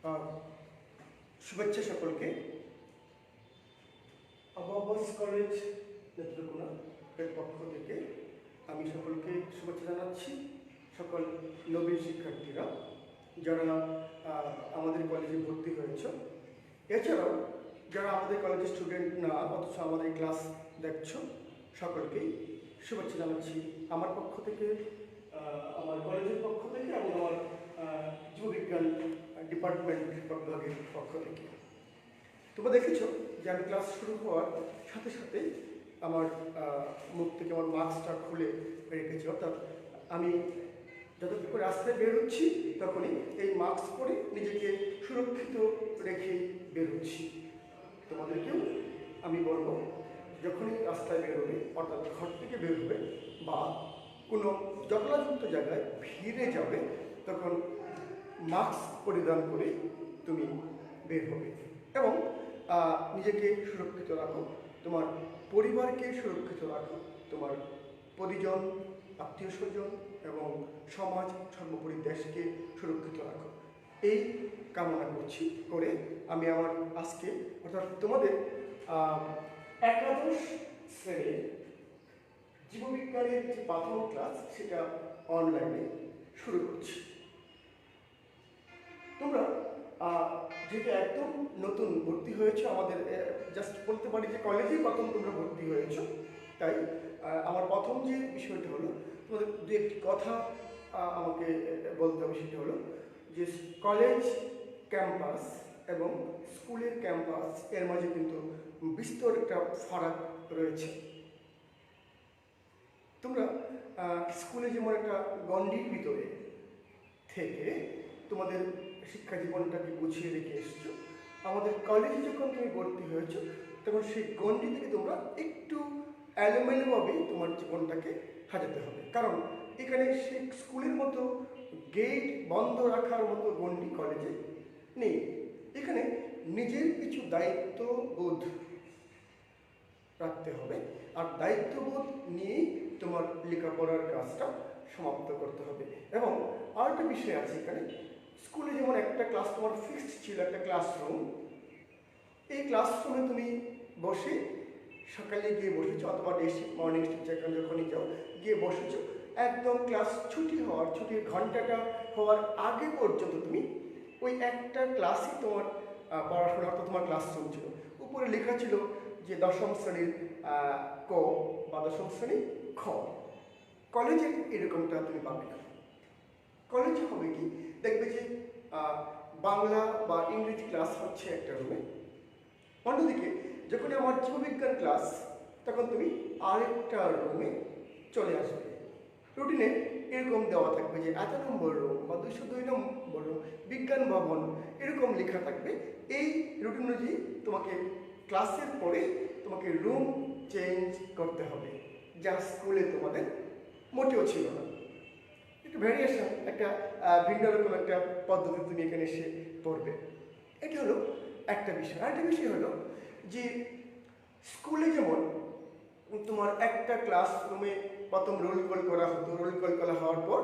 আহ, শুভেচ্ছা সকলকে। আবাবাস কলেজ নেত্রকোনা এর পক্ষ থেকে আমি সকলকে শুভেচ্ছা জানাচ্ছি। সকল নবীন শিক্ষার্থীরা যারা আমাদের কলেজে ভর্তি হয়েছে, এছাড়াও যারা আমাদের কলেজের স্টুডেন্ট না অথচ আমাদের ক্লাস দেখছো, সকলকেই শুভেচ্ছা জানাচ্ছি আমার পক্ষ থেকে, আমার কলেজের পক্ষ থেকে এবং আমার জীববিজ্ঞান ডিপার্টমেন্ট বিভাগের পক্ষ থেকে। তোমরা দেখেছো যে আমি ক্লাস শুরু হওয়ার সাথে সাথে আমার মুখ থেকে আমার মাস্কটা খুলে রেখেছি, অর্থাৎ আমি যতক্ষণ করে রাস্তায় বেরোচ্ছি তখনই এই মাস্ক পরে নিজেকে সুরক্ষিত রেখে বেরোচ্ছি। তোমাদেরকেও আমি বলবো, যখনই রাস্তায় বেরোবে অর্থাৎ ঘর থেকে বেরোবে বা কোনো জটলাযুক্ত জায়গায় ভিড়ে যাবে, তখন মাস্ক পরিধান করে তুমি বের হবে এবং নিজেকে সুরক্ষিত রাখো, তোমার পরিবারকে সুরক্ষিত রাখো, তোমার পরিজন, আত্মীয় স্বজন এবং সমাজ, সর্বোপরি দেশকে সুরক্ষিত রাখো। এই কামনা করছি করে আমি আমার আজকে অর্থাৎ তোমাদের একাদশ শ্রেণীর জীববিজ্ঞানের যে প্রথম ক্লাস সেটা অনলাইনে শুরু করছি। তোমরা যেটা একদম নতুন ভর্তি হয়েছে, আমাদের জাস্ট বলতে পারি যে কলেজেই প্রথম তোমরা ভর্তি হয়েছো, তাই আমার প্রথম যে বিষয়টা হলো তোমাদের দু একটি কথা আমাকে বলতে হবে। সেটা হলো যে কলেজ ক্যাম্পাস এবং স্কুলের ক্যাম্পাস এর মাঝে কিন্তু বিস্তর একটা ফারাক রয়েছে। তোমরা স্কুলে যেমন একটা গণ্ডির ভিতরে থেকে তোমাদের শিক্ষা জীবনটাকে গুছিয়ে রেখে এসছো, আমাদের কলেজে যখন তুমি ভর্তি হয়েছো তখন সেই গণ্ডি থেকে তোমরা একটু এলোমেলোভাবে তোমার জীবনটাকে সাজাতে হবে। কারণ এখানে সেই স্কুলের মতো গেট বন্ধ রাখার মতো গণ্ডি কলেজে নেই। এখানে নিজের কিছু দায়িত্ববোধ রাখতে হবে, আর দায়িত্ববোধ নিয়েই তোমার লেখাপড়ার কাজটা সমাপ্ত করতে হবে। এবং আরেকটা বিষয় আছে, এখানে স্কুলে যেমন একটা ক্লাস তোমার ফিক্সড ছিল, একটা ক্লাসরুম, এই ক্লাসরুমে তুমি বসে সকালে গিয়ে বসেছো অথবা ডে শিফট, মর্নিং শিফট যেখানে যখনই যাও গিয়ে বসেছো, একদম ক্লাস ছুটির ঘন্টাটা হওয়ার আগে পর্যন্ত তুমি ওই একটা ক্লাসই তোমার পড়াশোনা, অর্থাৎ তোমার ক্লাসরুম ছিল। উপরে লেখা ছিল যে দশম শ্রেণীর ক বা দশম শ্রেণীর খ। কলেজে এরকমটা তুমি পাবে না। কলেজে হবে কি, দেখবে যে বাংলা বা ইংরেজি ক্লাস হচ্ছে একটা রুমে, অন্যদিকে যখন আমার জীববিজ্ঞান ক্লাস তখন তুমি আরেকটা রুমে চলে আসবে। রুটিনে এরকম দেওয়া থাকবে যে এত নম্বর রুম বা 202 নম্বর রুম, বিজ্ঞান ভবন, এরকম লেখা থাকবে। এই রুটিন অনুযায়ী তোমাকে ক্লাসের পরে তোমাকে রুম চেঞ্জ করতে হবে, যা স্কুলে তোমাদের মোটেও ছিল না। একটু ভ্যারিয়েশন, একটা ভিন্ন রকম একটা পদ্ধতি তুমি এখানে এসে পড়বে। এটা হলো একটা বিষয়। আরেকটা বিষয় হলো যে স্কুলে যেমন তোমার একটা ক্লাসরুমে প্রথম রোল কল করা হতো, রোল কল করা হওয়ার পর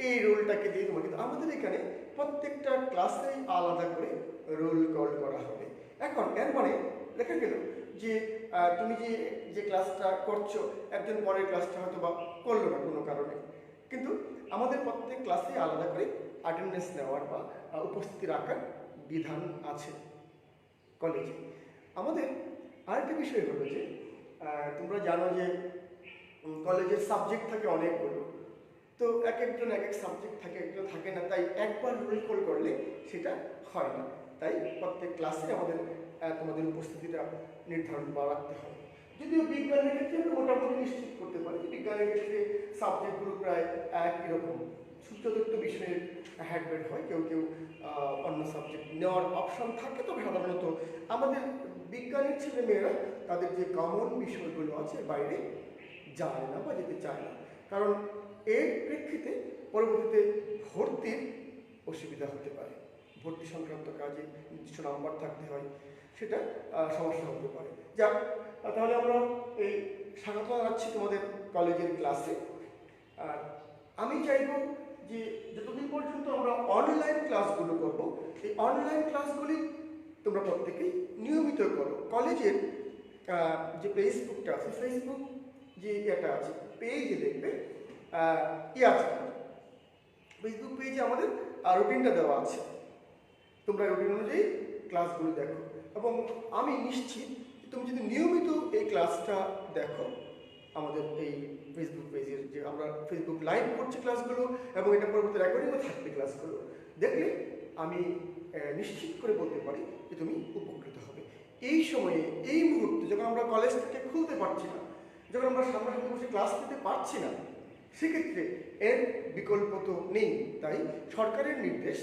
এই রোলটাকে দিয়ে তোমার, কিন্তু আমাদের এখানে প্রত্যেকটা ক্লাসেই আলাদা করে রোল কল করা হবে। এখন এর মানে দেখা গেল যে তুমি যে ক্লাসটা করছো, একজন পরের ক্লাসটা হয়তো বা করলো না কোনো কারণে, কিন্তু আমাদের প্রত্যেক ক্লাসে আলাদা করে অ্যাটেন্ডেন্স নেওয়ার বা উপস্থিতি রাখার বিধান আছে কলেজে। আমাদের আরেকটা বিষয় হলো যে তোমরা জানো যে কলেজের সাবজেক্ট থাকে অনেকগুলো, তো এক একজন এক এক সাবজেক্ট থাকে, একজন থাকে না, তাই একবার রোল কল করলে সেটা হয় না। তাই প্রত্যেক ক্লাসে আমাদের তোমাদের উপস্থিতিটা নির্ধারণ বা রাখতে হয়। যদিও বিজ্ঞানের ক্ষেত্রে আমরা মোটামুটি নিশ্চিত করতে পারি, বিজ্ঞানের ক্ষেত্রে সাবজেক্টগুলো প্রায় একই রকম, চতুর্থ বিষয়ের হ্যাডবেড হয়, কেউ কেউ অন্য সাবজেক্ট নেওয়ার অপশন থাকে। তবে সাধারণত আমাদের বিজ্ঞানের ছেলেমেয়েরা তাদের যে কমন বিষয়গুলো আছে বাইরে যায় না বা যেতে চায় না, কারণ এর প্রেক্ষিতে পরবর্তীতে ভর্তির অসুবিধা হতে পারে। ভর্তি সংক্রান্ত কাজে নির্দিষ্ট নাম্বার থাকতে হয়, সেটা সমস্যা হতে পারে। যাক, তাহলে আমরা এই স্বাগত জানাচ্ছি তোমাদের কলেজের ক্লাসে। আর আমি চাইব যে যতদিন পর্যন্ত আমরা অনলাইন ক্লাসগুলো করব, এই অনলাইন ক্লাসগুলি তোমরা প্রত্যেকেই নিয়মিত করো। কলেজের যে ফেসবুকটা আছে, ফেসবুক যে এটা আছে পেজে দেখবে আছে, ফেসবুক পেজে আমাদের রুটিনটা দেওয়া আছে। তোমরা রুটিন অনুযায়ী ক্লাসগুলো দেখো, এবং আমি নিশ্চিত তুমি যদি নিয়মিত এই ক্লাসটা দেখো, আমাদের এই ফেসবুক পেজের যে আমরা ফেসবুক লাইভ করছি ক্লাসগুলো, এবং এটা পরবর্তী রেকর্ডিংও থাকবে ক্লাসগুলো, দেখলে আমি নিশ্চিত করে বলতে পারি যে তুমি উপকৃত হবে। এই সময়ে, এই মুহূর্তে যখন আমরা কলেজ থেকে খুলতে পারছি না, যখন আমরা সামনাসামনি বসে ক্লাস নিতে পারছি না, সেক্ষেত্রে এর বিকল্প তো নেই। তাই সরকারের নির্দেশ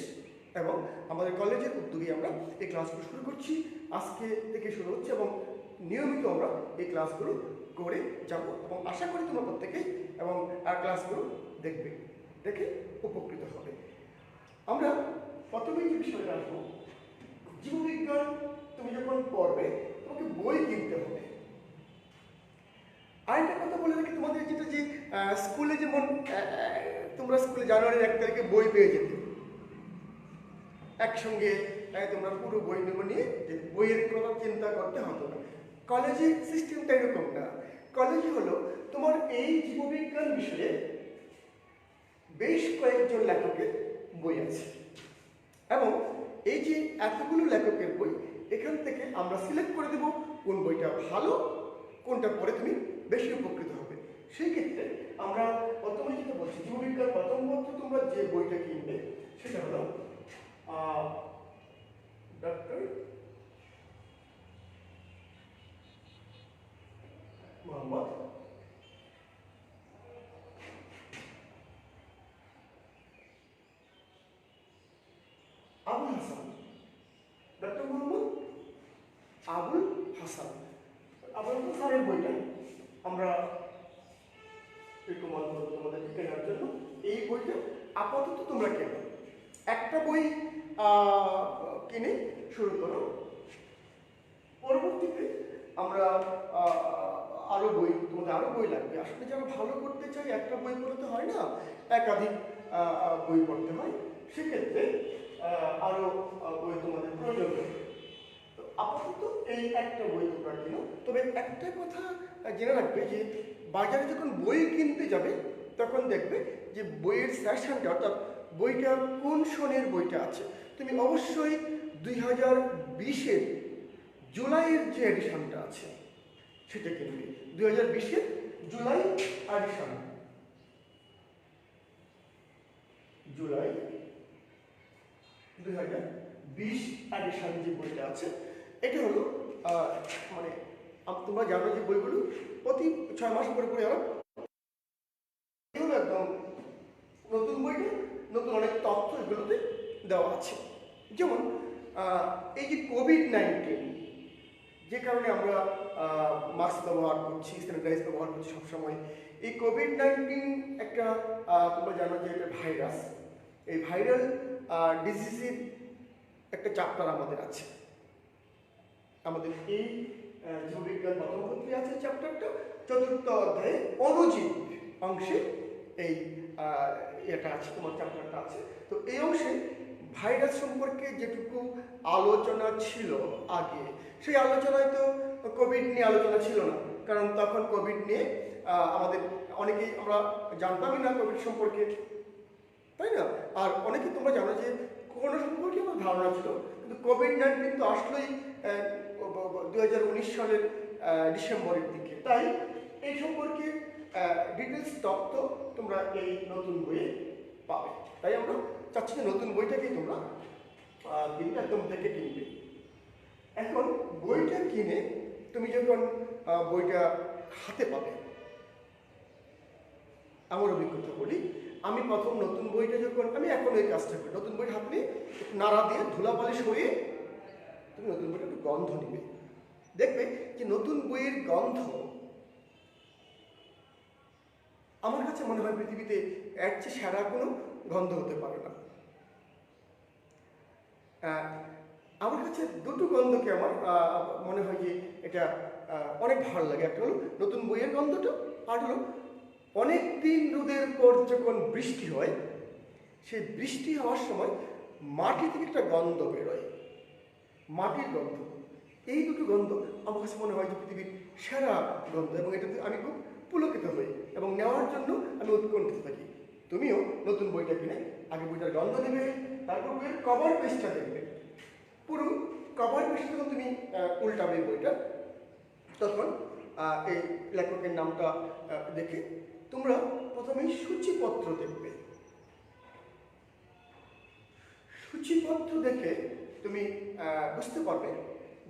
এবং আমাদের কলেজের উদ্যোগে আমরা এই ক্লাসগুলো শুরু করছি। আজকে থেকে শুরু হচ্ছে এবং নিয়মিত আমরা এই ক্লাসগুলো করে যাব, এবং আশা করি তোমরা প্রত্যেকেই এবং ক্লাসগুলো দেখে উপকৃত হবে। আমরা প্রথমেই যে বিষয়টা আসবো, জীববিজ্ঞান তুমি যখন পড়বে তোমাকে বই কিনতে হবে। আরেকটা কথা বলে রাখি তোমাদের, যেটা যে স্কুলে যেমন তোমরা স্কুলে জানুয়ারির 1 তারিখে বই পেয়ে যেতে, একসঙ্গে তোমরা পুরো বই নেব নিয়ে বইয়ের কোনো চিন্তা করতে হতো না। কলেজের সিস্টেমটা এরকম না। কলেজে হলো তোমার এই জীববিজ্ঞান বিষয়ে বেশ কয়েকজন লেখকের বই আছে, এবং এই যে এতগুলো লেখকের বই, এখান থেকে আমরা সিলেক্ট করে দেব কোন বইটা ভালো, কোনটা পড়ে তুমি বেশি উপকৃত হবে। সেই ক্ষেত্রে আমরা প্রথমে যেটা বলছি, জীববিজ্ঞান প্রথম পত্র তোমরা যে বইটা কিনবে সেটা হলো ডক্টর মোহাম্মদ আবুল হাসান, ডক্টর মোহাম্মদ আবুল হাসান। আবুল হাসানের বইটা আমরা রিকমেন্ড করবো তোমাদের কেনার জন্য। এই বইটা আপাতত তোমরা কেনো, একটা বই কিনে শুরু করো, পরবর্তীতে আমরা আরও বই, তোমাদের আরও বই লাগবে। আসলে যারা ভালো করতে চাই, একটা বই পড়তে হয় না, একাধিক বই পড়তে হয়, সেক্ষেত্রে আরও বই তোমাদের প্রয়োজন হবে। তো আপাতত এই একটা বই তোমরা কিনো। তবে একটা কথা জেনে রাখবে যে বাজারে যখন বই কিনতে যাবে তখন দেখবে যে বইয়ের সেশনটা, অর্থাৎ বইটা কোন সনের বইটা আছে, তুমি অবশ্যই 2020-এর জুলাইয়ের যে এডিশনটা আছে সেটা কিনবে। 2020-এর জুলাই এডিশন, জুলাই 2020 এডিশন যে বইটা আছে, এটা হলো মানে তোমরা জানো যে বইগুলো প্রতি 6 মাস পরে পরে আরো একদম নতুন বইটা, নতুন অনেক তথ্য এগুলোতে দেওয়া আছে। যেমন এই যে কোভিড-19, যে কারণে আমরা মাস্ক ব্যবহার করছি, স্যানিটাইজ ব্যবহার করছি সবসময়, এই কোভিড-19 একটা তোমরা জানো যে এটা ভাইরাস। এই ভাইরাল ডিজিজের একটা চ্যাপ্টার আমাদের আছে, আমাদের এই জীববিজ্ঞান প্রথম পত্রে আছে চ্যাপ্টারটা, 4র্থ অধ্যায়ে অণুজীব অংশে এই এটা আছে, তোমার চ্যাপ্টারটা আছে। তো এই অংশে ভাইরাস সম্পর্কে যেটুকু আলোচনা ছিল আগে, সেই আলোচনায় তো কোভিড নিয়ে আলোচনা ছিল না, কারণ তখন কোভিড নিয়ে আমাদের অনেকেই আমরা জানতামই না কোভিড সম্পর্কে, তাই না? আর অনেকে তোমরা জানো যে করোনা সম্পর্কে আমার ধারণা ছিল, কিন্তু কোভিড-19 তো আসলেই 2019 সালের ডিসেম্বরের দিকে। তাই এই সম্পর্কে ডিটেলস তথ্য তোমরা এই নতুন বইয়ে পাবে। তাই আমরা চাচ্ছি যে নতুন বইটাকেই তোমরা কিনবে, একদম থেকে কিনবে। এখন বইটা কিনে তুমি যখন বইটা হাতে পাবে, আমার অভিজ্ঞতা বলি, আমি প্রথম নতুন বইটা যখন, আমি এখন এই কাজটা করি, নতুন বই হাতে নিয়ে নাড়া দিয়ে ধুলাবালি সরিয়ে তুমি নতুন বইটা একটু গন্ধ নিবে, দেখবে যে নতুন বইয়ের গন্ধ আমার কাছে মনে হয় পৃথিবীতে এর চেয়ে সেরা কোনো গন্ধ হতে পারে না। আমার কাছে দুটো গন্ধকে আমার মনে হয় যে এটা অনেক ভালো লাগে। একটা হলো নতুন বইয়ের গন্ধটা, আর হলো অনেক দিন রোদের পর যখন বৃষ্টি হয় সেই বৃষ্টি হওয়ার সময় মাটি থেকে একটা গন্ধ বেরোয়, মাটির গন্ধ। এই দুটো গন্ধ আমার কাছে মনে হয় যে পৃথিবীর সেরা গন্ধ, এবং এটাতে আমি খুব পুলকিত হই এবং নেওয়ার জন্য আমি উৎকণ্ঠিত থাকি। তুমিও নতুন বইটা কিনে আগে বইটার গন্ধ নেবে, তারপর বইয়ের কভার পেজটা দেখবে। পুরো কভার পেজটা যখন তুমি উল্টাবে বইটা, তখন এই লেখকের নামটা দেখে তোমরা প্রথমেই সূচিপত্র দেখবে। সূচিপত্র দেখে তুমি বুঝতে পারবে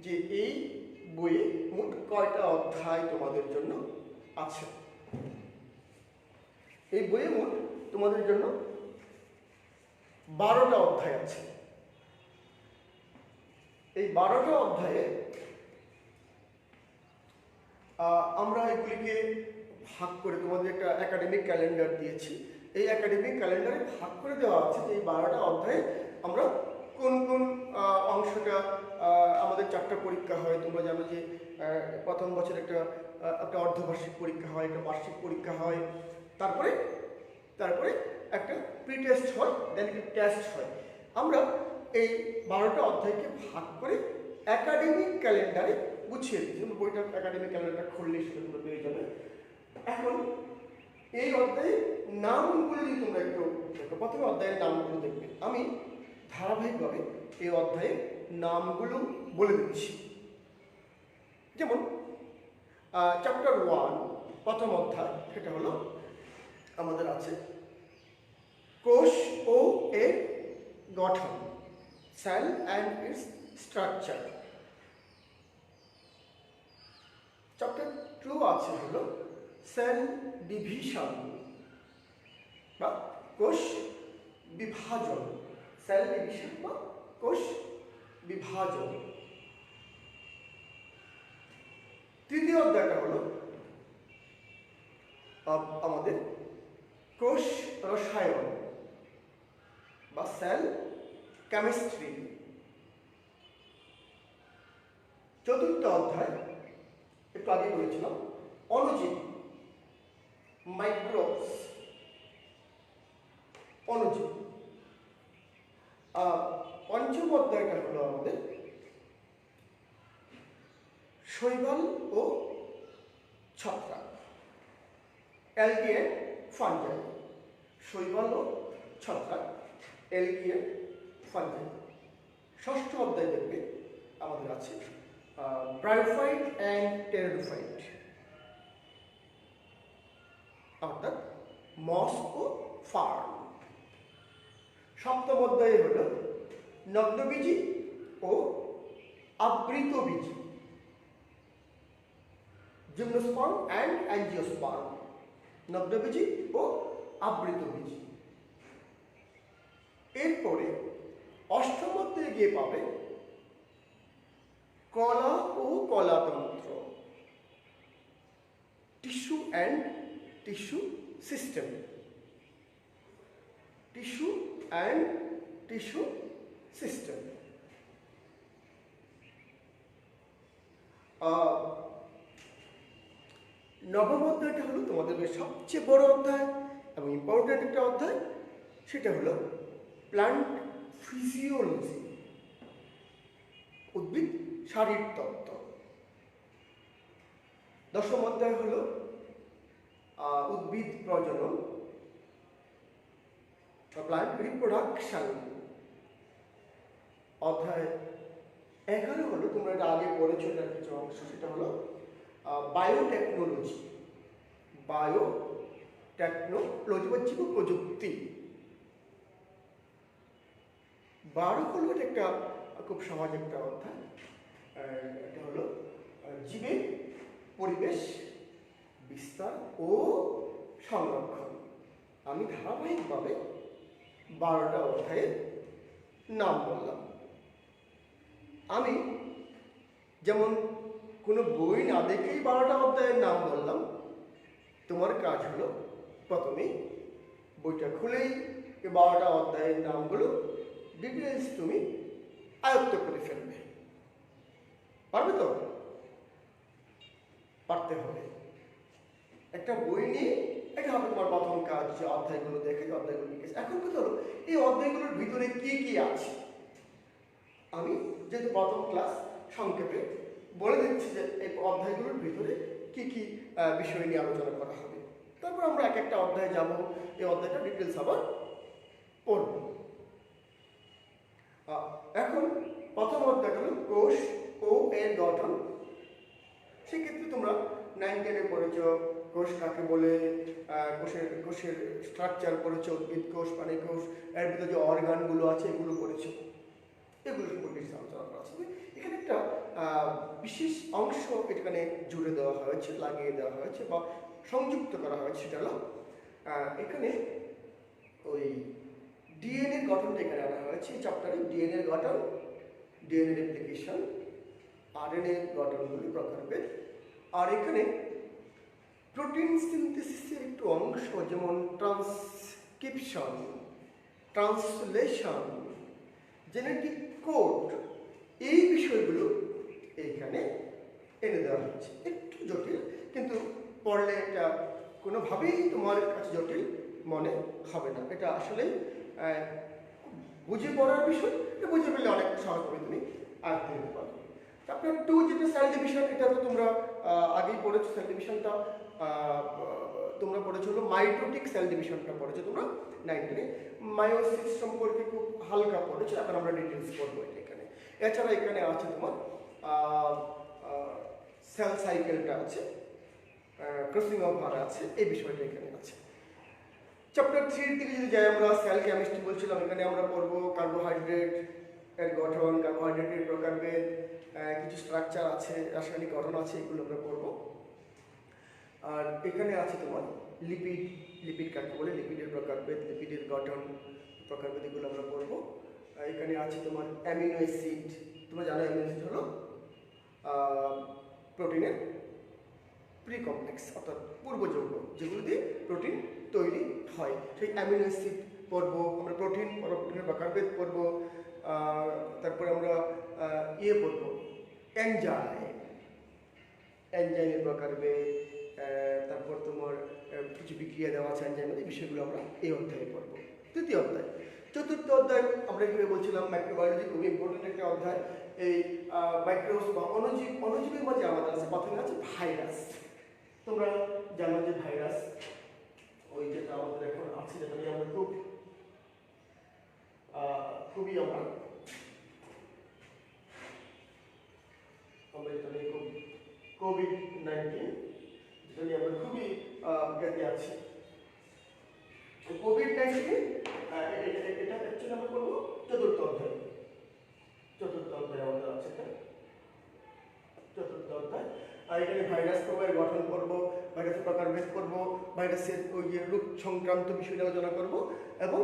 যে এই বইয়ে মোট কয়টা অধ্যায় তোমাদের জন্য আছে। এই বইয়ে মোট তোমাদের জন্য 12টা অধ্যায় আছে। এই 12টা অধ্যায়ে আমরা এগুলিকে ভাগ করে তোমাদের একটা একাডেমিক ক্যালেন্ডার দিয়েছি। এই একাডেমিক ক্যালেন্ডারে ভাগ করে দেওয়া আছে যে এই 12টা অধ্যায়ে আমরা কোন কোন অংশটা, আমাদের 4টা পরীক্ষা হয়। তোমরা জানো যে প্রথম বছর একটা অর্ধবার্ষিক পরীক্ষা হয়, একটা বার্ষিক পরীক্ষা হয়, তারপরে একটা প্রি টেস্ট হয়, দেন একটা টেস্ট হয়। আমরা এই 12টা অধ্যায়কে ভাগ করে একাডেমিক ক্যালেন্ডারে গুছিয়ে দিই। যেমন বইটা একাডেমিক ক্যালেন্ডার খুললেই সেটা তোমরা পেয়ে যাবে। এখন এই অধ্যায়ের নামগুলো যদি তোমরা একটু দেখো, প্রথমে অধ্যায়ের নামগুলো দেখবে। আমি ধারাবাহিকভাবে এই অধ্যায়ের নামগুলো বলে দিচ্ছি। যেমন চ্যাপ্টার 1 প্রথম অধ্যায়, সেটা হলো আমাদের আছে কোষ ও এর গঠন, cell and its structure. Chapter 2 আছে হলো সেল ডিভিশন বা কোষ বিভাজন, সেল ডিভিশন বা কোষ বিভাজন। তৃতীয় অধ্যায়টা হলো আমাদের কোষ রসায়ন বা সেল কেমিস্ট্রি। চতুর্থ অধ্যায় একটু আগে বলেছিলাম অণুজীব, মাইক্রোবস, অণুজীব। পঞ্চম অধ্যায়টা হলো আমাদের শৈবাল ও ছত্রাক, অ্যালগি এন্ড ফাঞ্জাই। শৈবাল ও ছত্রাক, অ্যালগি এন্ড ফাঞ্জাই। ষষ্ঠ অধ্যায় দেখবে আমাদের আছে ব্রায়োফাইট অ্যান্ড টেরিডোফাইট, অর্থাৎ মস ও ফার্ন। সপ্তম অধ্যায়ে হল নগ্নবীজি ও আবৃতবীজি, জিমনোস্পার্ম অ্যান্ড অ্যাঞ্জিওস্পার্ম, নগ্নবীজি ও আবৃতবীজি। এরপরে অষ্টম অধ্যায়ে গিয়ে পাবে কলা ও কলাতন্ত্র, tissue and tissue system, tissue and tissue system. নবম অধ্যায়টা হলো তোমাদের সবচেয়ে বড় অধ্যায় এবং ইম্পর্টেন্ট একটা অধ্যায়, সেটা হলো প্লান্ট ফিজিওলজি, উদ্ভিদ শারীরতত্ত্ব। দশম অধ্যায় হলো উদ্ভিদ প্রজনন, প্লান্ট রিপ্রোডাকশন। অধ্যায় 11 হলো, তোমরা এটা আগে পড়েছো এটার কিছু অংশ, সেটা হলো বায়োটেকনোলজি, বায়োটেকনোলজি বা জীব প্রযুক্তি। 12 হলো এটা একটা খুব সহজ একটা অধ্যায়, এটা হলো জীবের পরিবেশ বিস্তার ও সংরক্ষণ। আমি ধারাবাহিকভাবে 12টা অধ্যায়ের নাম বললাম। আমি যেমন কোনো বই না দেখেই 12টা অধ্যায়ের নাম বললাম, তোমার কাজ হলো প্রথমেই বইটা খুলেই এই 12টা অধ্যায়ের নামগুলো ডিটেলস তুমি আয়ত্ত করে ফেলবে। পারবে তো? পারতে হবে। একটা বই নিয়ে এটা হবে তোমার প্রথম কাজ। যে অধ্যায়গুলো দেখে যে অধ্যায়গুলো লিখেছে। এখন কথা হলো এই অধ্যায়গুলোর ভিতরে কি কি আছে, আমি যেহেতু প্রথম ক্লাস সংক্ষেপে বলে দিচ্ছি যে এই অধ্যায়গুলোর ভিতরে কি কি বিষয় নিয়ে আলোচনা করা হবে। তারপর আমরা এক একটা অধ্যায়ে যাব, এই অধ্যায়টা ডিটেলস আবার পড়ব। এখন প্রথম অধ্যায় হলো কোষ ও এর গঠন। সেক্ষেত্রে তোমরা 9-10-এ পড়েছ কোষ কাকে বলে, কোষের স্ট্রাকচার পড়েছ, উদ্ভিদ কোষ, প্রাণী কোষ, এর ভিতরে যে অর্গানগুলো আছে এগুলো পড়েছ, এগুলো সম্পর্কে আলোচনা করা আছে। এখানে একটা বিশেষ অংশ এখানে জুড়ে দেওয়া হয়েছে, লাগিয়ে দেওয়া হয়েছে বা সংযুক্ত করা হয়েছে, সেটা হলো এখানে ওই ডিএনএ গঠনটা এখানে আনা হয়েছে। এই চ্যাপ্টারে ডিএনএ গঠন, ডিএনএ রেপ্লিকেশন, আরএনএ গঠনগুলি প্রকারভেদ, আর এখানে প্রোটিন সিনথেসিসের একটু অংশ যেমন ট্রান্সক্রিপশন, ট্রান্সলেশন, জেনেটিক কোড, এই বিষয়গুলো এইখানে এনে দেওয়া হচ্ছে। একটু জটিল, কিন্তু পড়লে এটা কোনোভাবেই তোমার কাছে জটিল মনে হবে না। এটা আসলে বুঝে পড়ার বিষয়, এটা বুঝে পেলে অনেক সহজভাবে তুমি আয়ত্ত করতে পারবে। চ্যাপ্টার 2 যেটা সেল ডিভিশন, এটা তো তোমরা আগেই পড়েছো। সেল ডিভিশনটা তোমরা পড়েছো হলো মাইটোটিক সেল ডিভিশনটা পড়েছো তোমরা 9-10-এ। মায়োসিস সম্পর্কে খুব হালকা পড়েছো, এখন আমরা ডিটেলস পড়বো এখানে। এছাড়া এখানে আছে তোমার সেল সাইকেলটা আছে, ক্রসিং ওভার আছে, এই বিষয়টা এখানে আছে। চ্যাপ্টার 3 থেকে যদি যাই আমরা, সেল কেমিস্ট্রি বলছিলাম, এখানে আমরা পড়বো কার্বোহাইড্রেট এর গঠন, কার্বোহাইড্রেটের প্রকারভেদ, কিছু স্ট্রাকচার আছে, রাসায়নিক গঠন আছে, এগুলো আমরা পড়বো। আর এখানে আছে তোমার লিপিড, লিপিড কাকে বলে, লিপিডের প্রকারভেদ, লিপিডের গঠন, প্রকারভেদ, এগুলো আমরা পড়বো। এখানে আছে তোমার অ্যামিনো অ্যাসিড। তোমরা জানো অ্যামিনো অ্যাসিড হলো প্রোটিনের প্রি কমপ্লেক্স, অর্থাৎ পূর্ব যৌগ, যেগুলো দিয়ে প্রোটিন তৈরি হয়। সেই অ্যামিনো অ্যাসিড পড়বো আমরা, প্রোটিনের প্রকারভেদ পড়বো। তারপরে আমরা পড়বো এনজাইমের প্রকারভেদ, তারপর তোমার কিছু বিক্রিয়া দেওয়া আছে এনজাইমের, এই বিষয়গুলো আমরা এই অধ্যায়ে পড়বো। তৃতীয় অধ্যায়। চতুর্থ অধ্যায় আমরা এখানে বলছিলাম মাইক্রোবায়োলজি, খুবই ইম্পর্টেন্ট একটা অধ্যায়। এই মাইক্রোস বা অণুজীবের মধ্যে আমাদের আছে, প্রথমে আছে ভাইরাস। তোমরা জানো যে ভাইরাস ওই যেটা আমাদের এখন আছে, যেটা নিয়ে আমরা খুবই আমরা এটা নিয়ে কোভিড-19, যেটা নিয়ে আমরা খুবই জ্ঞাতে আছি। কোভিড-19 এটা অ্যাকচুয়ালি আমরা করবো চতুর্থ অধ্যায়। চতুর্থ অধ্যায় আমাদের আছে এটা, চতুর্থ অধ্যায়। আর এখানে ভাইরাস প্রকারের গঠন করবো, ভাইরাসের প্রকারভেদ করবো, ভাইরাসের ওই যে রোগ সংক্রান্ত বিষয় নিয়ে আলোচনা করবো এবং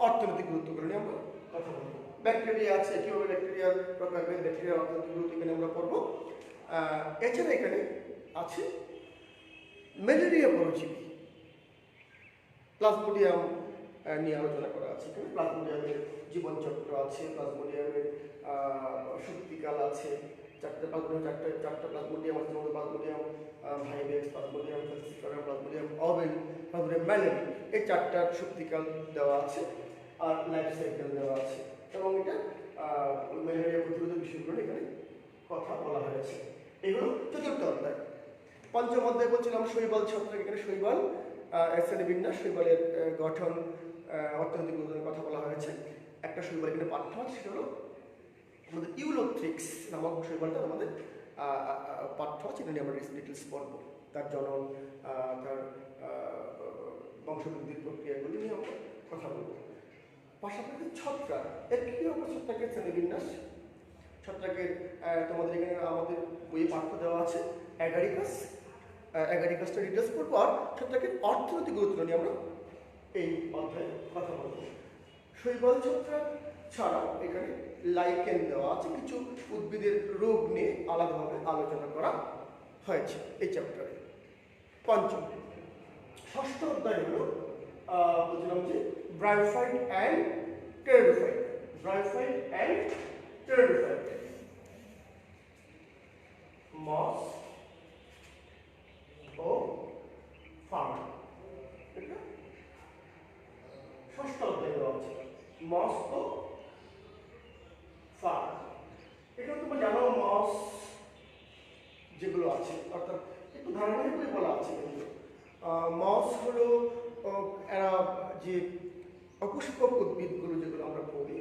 অর্থনৈতিক গুরুত্বগুলো নিয়ে আমরা কথা বলবো। ব্যাকটেরিয়া আছে, কীভাবে ব্যাকটেরিয়ার প্রকারভেদ, ব্যাকটেরিয়ার অর্থনৈতিক গুরুত্ব এখানে আমরা পড়বো। এছাড়া এখানে আছে ম্যালেরিয়া পরজীবী, প্লাজমোডিয়াম নিয়ে আলোচনা করা আছে। এখানে প্লাজমোডিয়ামের জীবনচক্র আছে, প্লাজমোডিয়ামের শক্তিকাল আছে, চারটা প্লাজমোডিয়াম আছে, যেমন plasmodium vivax, plasmodium falciparum, plasmodium ovale, plasmodium malariae, এই চারটার শক্তিকাল দেওয়া আছে আর লাইফ সাইকেল দেওয়া আছে। এবং এটা ম্যালেরিয়া প্রতিরোধের বিষয়গুলো এখানে কথা বলা হয়েছে। এগুলো চতুর্থ অধ্যায়। পঞ্চম অধ্যায় বলছিলাম শৈবাল ছত্রাক। এখানে শৈবাল শ্রেণীবিন্যাস, শৈবালের গঠন, অর্থনৈতিক গুরুত্বের কথা বলা হয়েছে। একটা শৈবাল এখানে পাঠ্য আছে, সেটা হলো আমাদের ইউলোথ্রিক্স নামক শৈবালটা আমাদের পাঠ্য আছে। এটা নিয়ে আমরা ডিটেলস পড়বো, তার জনন, তার বংশবৃদ্ধির প্রক্রিয়াগুলি নিয়ে আমরা কথা বলবো। পাশাপাশি ছত্রাক, এর কী রকম ছত্রাকের শ্রেণীবিন্যাস। ছত্রাকের তোমাদের এখানে আমাদের বইয়ে পাঠ্য দেওয়া আছে অ্যাগারিকাসটা ডিটেলস পড়বো। আর ছত্রাকের অর্থনৈতিক গুরুত্ব নিয়ে আমরা এই অধ্যায়ে কথা বলবো। শৈবাল ছত্রাক ছাড়াও এখানে লাইকেন দেওয়া আছে, কিছু উদ্ভিদের রোগ নিয়ে আলাদাভাবে আলোচনা করা হয়েছে এই চ্যাপ্টারে। পঞ্চম। ষষ্ঠ অধ্যায় হলো বলছিলাম যে bryophyte and pteridophyte. Bryophyte and pteridophyte, moss ও ফার্ন। মস ও ফার্ন। এটা তোমরা জানো মস যেগুলো আছে, অর্থাৎ একটু ধারাবাহিকভাবে বলা আছে কিন্তু মস হলো এরা যে অপুষ্পক উদ্ভিদগুলো যেগুলো আমরা পড়ি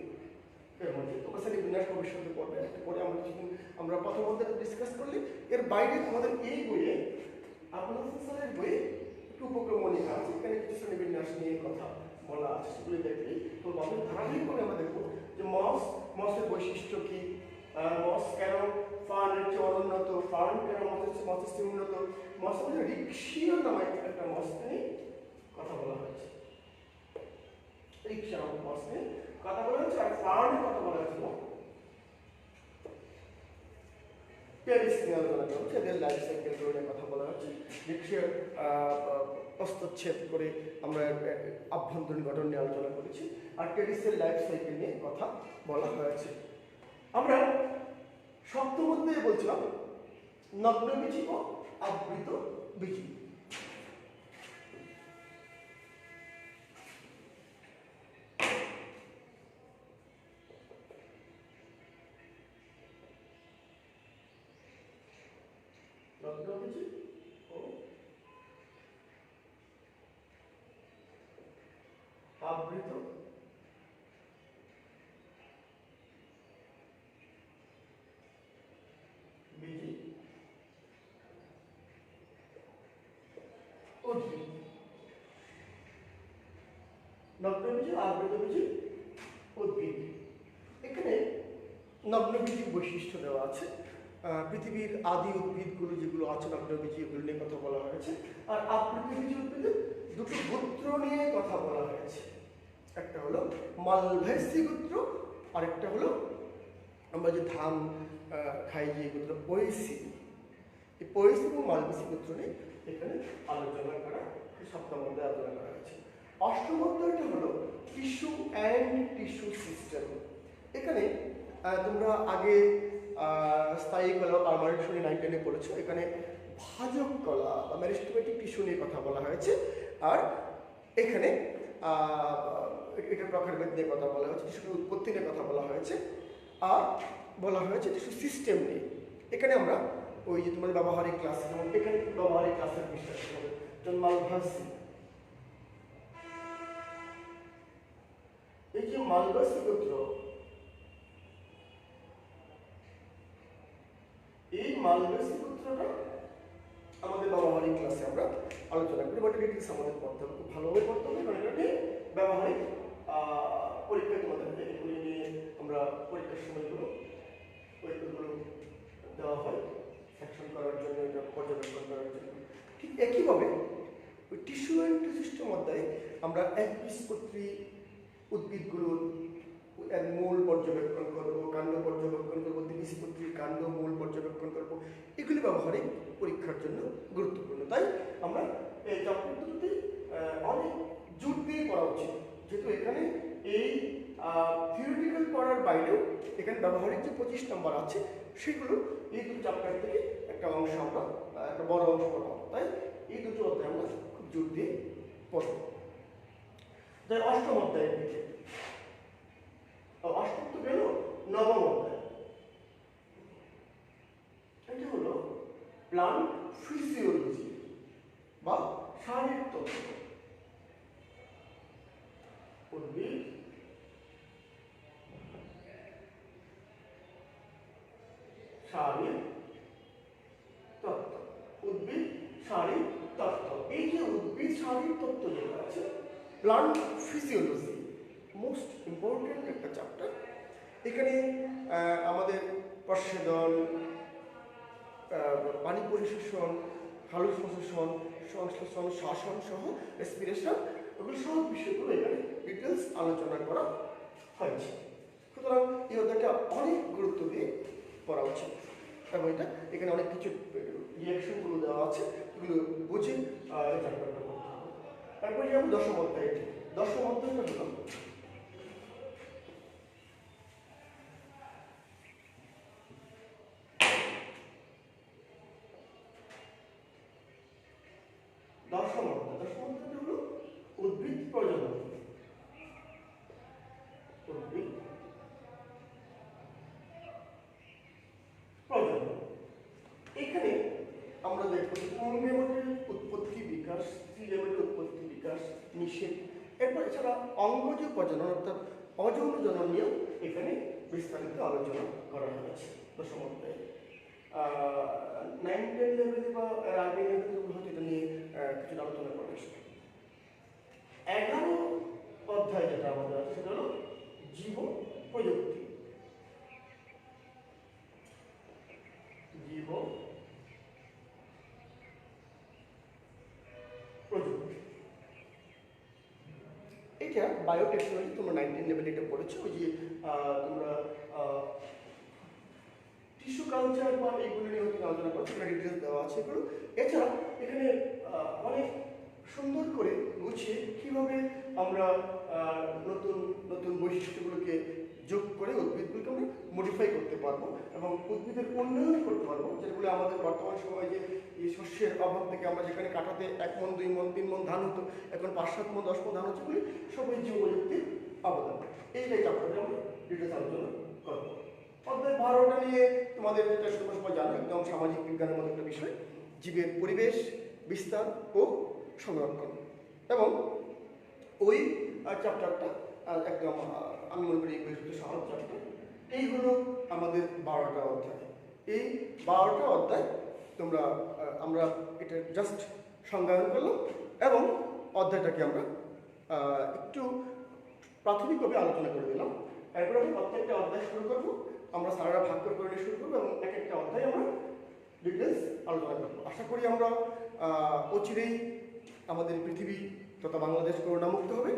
এর মধ্যে তোমরা সেটা বিন্যাস ভবিষ্যতে পড়বে, একটা পরে আমরা কিছুদিন আমরা প্রথমত ডিসকাস করলে এর বাইরে আমাদের এই বইয়ে আপনার স্যারের বইয়ে একটু উপক্রমণিকা আছে, এখানে কিছু শ্রেণীবিন্যাস নিয়ে কথা বলা আছে, সেগুলি দেখলে তো আমাদের ধারাবাহিকভাবে আমরা দেখবো যে মসের বৈশিষ্ট্য কি, মস কেন ফার্নের চেয়ে অনুন্নত, ফার্ন কেন মসের চেয়ে উন্নত, মসের মধ্যে রিক্সিয়া নামে একটা মস নিয়ে কথা বলা হয়েছে, রিক্সা নামক মস নিয়ে কথা বলা হয়েছে। আর ফার্নের কথা বলা হয়েছিল প্যারিস নিয়ে আলোচনা করা হচ্ছে, এদের লাইফ সাইকেল নিয়ে কথা বলা হচ্ছে, রিক্সার হস্তচ্ছেদ করে আমরা আভ্যন্তরীণ গঠন নিয়ে আলোচনা করেছি, আর প্যারিসের লাইফ সাইকেল নিয়ে কথা বলা হয়েছে। আমরা সপ্তম অধ্যায়ে বলছিলাম নগ্নবীজি ও আবৃত বীজি। নগ্নবীজি ও আবৃত বীজি উদ্ভিদ। নগ্নবীজি আবৃতবীজি উদ্ভিদ। এখানে নগ্নবীজির বৈশিষ্ট্য দেওয়া আছে, পৃথিবীর আদি উদ্ভিদগুলো যেগুলো আছে নগ্নবীজি এগুলো নিয়ে কথা বলা হয়েছে। আর আবৃতবীজি উদ্ভিদের দুটো গোত্র নিয়ে কথা বলা হয়েছে, একটা হলো মালভেসি গোত্র, আরেকটা হলো আমরা যে ধান খাই যে গোত্র পয়েসি। এই পয়েসি এবং মালভেসি গোত্র নিয়ে এখানে আলোচনা করা, সপ্তম অধ্যায়ে আলোচনা করা হয়েছে। অষ্টম অধ্যায়টা হলো টিস্যু অ্যান্ড টিস্যু সিস্টেম। এখানে তোমরা আগে স্থায়ী কলা পারমানেন্ট শুনে 9-10-এ পড়েছো, এখানে ভাজক কলা বা মেরিস্টেমেটিক টিস্যু নিয়ে কথা বলা হয়েছে। আর এখানে এটার প্রকারভেদ নিয়ে কথা বলা হয়েছে, টিস্যুর উৎপত্তি নিয়ে কথা বলা হয়েছে, আর বলা হয়েছে টিস্যু সিস্টেম নিয়ে। এখানে আমরা ওই যে তোমাদের ব্যবহারিক ক্লাস, যেমন এখানে ব্যবহারিক ক্লাসের বিশ্বাস হবে যেমন মালভাসি, এই যে মালভাসি গোত্র, এই মালভেসি গোত্রটা আমাদের ব্যবহারিক ক্লাসে আমরা আলোচনা করি, বাট ডিটেলস আমাদের পড়তে হবে, খুব ভালোভাবে পড়তে হবে, কারণ এটা ব্যবহারিক পরীক্ষায় তোমাদের এগুলি নিয়ে আমরা পরীক্ষার সময়গুলো দেওয়া হয় সেকশন করার জন্য, এটা পর্যবেক্ষণ করার জন্য। ঠিক একইভাবে ওই টিস্যু অ্যান্ড সিস্টেম অধ্যায়ে আমরা একবীজপত্রী উদ্ভিদগুলোর মূল পর্যবেক্ষণ করবো, কাণ্ড পর্যবেক্ষণ করবো, দ্বিবীজপত্রীর কাণ্ড মূল পর্যবেক্ষণ করবো, এগুলি ব্যবহারিক পরীক্ষার জন্য গুরুত্বপূর্ণ। তাই আমরা এই চ্যাপ্টারগুলোতে অনেক জোর দিয়ে পড়া উচিত, যেহেতু এখানে এই থিওরিটিক্যাল পড়ার বাইরেও এখানে ব্যবহারিক যে 25 নম্বর আছে সেগুলো এই দুটো চ্যাপ্টার থেকে একটা অংশ আমরা একটা বড় অংশ পড়াবো, তাই এই দুটো অধ্যায় আমরা খুব জোর দিয়ে পড়ব। তাই অষ্টম অধ্যায়ের দিকে, অষ্টম তো গেল, নবম অধ্যায়, এটা হলো প্লান্ট ফিজিওলজি বা শারীরিক তত্ত্ব। উদ্ভিদ শারীরিক তত্ত্ব, উদ্ভিদ শারীরিক তত্ত্ব। এই যে উদ্ভিদ শারীরিক তত্ত্ব যেটা আছে, প্লান্ট ফিজিওলজি মোস্ট ইম্পর্টেন্ট একটা চ্যাপ্টার। এখানে আমাদের প্রস্বেদন, পানি পরিশোষণ, হালুস প্রশোষণ, সংশ্লেষণ, শ্বাসন সহ রেসপিরেশন, ওগুলো সব বিষয়গুলো এখানে ডিটেলস আলোচনা করা হয়েছে। সুতরাং এই অধ্যায়টা অনেক গুরুত্ব দিয়ে পড়া উচিত, এবং এটা এখানে অনেক কিছু রিয়াকশনগুলো দেওয়া আছে, এগুলো বুঝে চ্যাপ্টারটা করতে হবে। তারপরে যেমন দশম অধ্যায়, দশম অধ্যায়টা হলো দশম অধ্যায়টা হলো উদ্ভিদ প্রজনন। নিষেধ। এরপর এছাড়া অঙ্গজ প্রজনন অর্থাৎ অযৌন জনন নিয়েও এখানে বিস্তারিত আলোচনা করা হয়েছে দশম অধ্যায়ে। 9-10 লেভেলে বা আগে লেভেলে হয়তো এটা নিয়ে কিছুটা আলোচনা করবে। 11 অধ্যায় যেটা আমাদের আছে সেটা হলো জীব প্রযুক্তি। জীব প্রযুক্তি এটা বায়োটেকনোলজি, তোমরা 9-10 লেভেলে এটা পড়েছো। ওই যে তোমরা টিস্যু কালচার বা এইগুলো নিয়ে আলোচনা করছো, সেটা ডিটেলস দেওয়া আছে এগুলো। এছাড়া এখানে অনেক সুন্দর করে গুছিয়ে কীভাবে আমরা নতুন নতুন বৈশিষ্ট্যগুলোকে যোগ করে উদ্ভিদগুলোকে আমরা মডিফাই করতে পারবো এবং উদ্ভিদের উন্নয়ন করতে পারবো, যেগুলো আমাদের বর্তমান সময়ে যে এই শস্যের অভাব থেকে আমরা যেখানে কাটাতে 1 মণ 2 মণ 3 মণ ধান হতো, এখন 5-7 মণ 10 মণ ধান হচ্ছে, বলে সবাই জীব প্রযুক্তির অবদান। এইটাই চ্যাপ্টারে আমরা ডিটেলস আলোচনা করবো। অধ্যায় 12টা নিয়ে তোমাদের যেটা তোমরা সবাই জানো, একদম সামাজিক বিজ্ঞানের মতো একটা বিষয়, জীবের পরিবেশ, বিস্তার ও সংরক্ষণ। এবং ওই চ্যাপ্টারটা একদম আমি মনে করি এগুলো সহজ চ্যাপ্টার। এই হলো আমাদের 12টা অধ্যায়। এই 12টা অধ্যায় তোমরা আমরা এটা জাস্ট সংজ্ঞায়ন করলাম এবং অধ্যায়টাকে আমরা একটু প্রাথমিকভাবে আলোচনা করে দিলাম। এরপরে আমরা প্রত্যেকটা অধ্যায় শুরু করবো, আমরা সারাটা ভাগ করে নিয়ে শুরু করবো এবং এক একটা অধ্যায় আমরা ডিটেলস আলোচনা করবো। আশা করি আমরা অচিরেই আমাদের পৃথিবী তথা বাংলাদেশ করোনা মুক্ত হবে।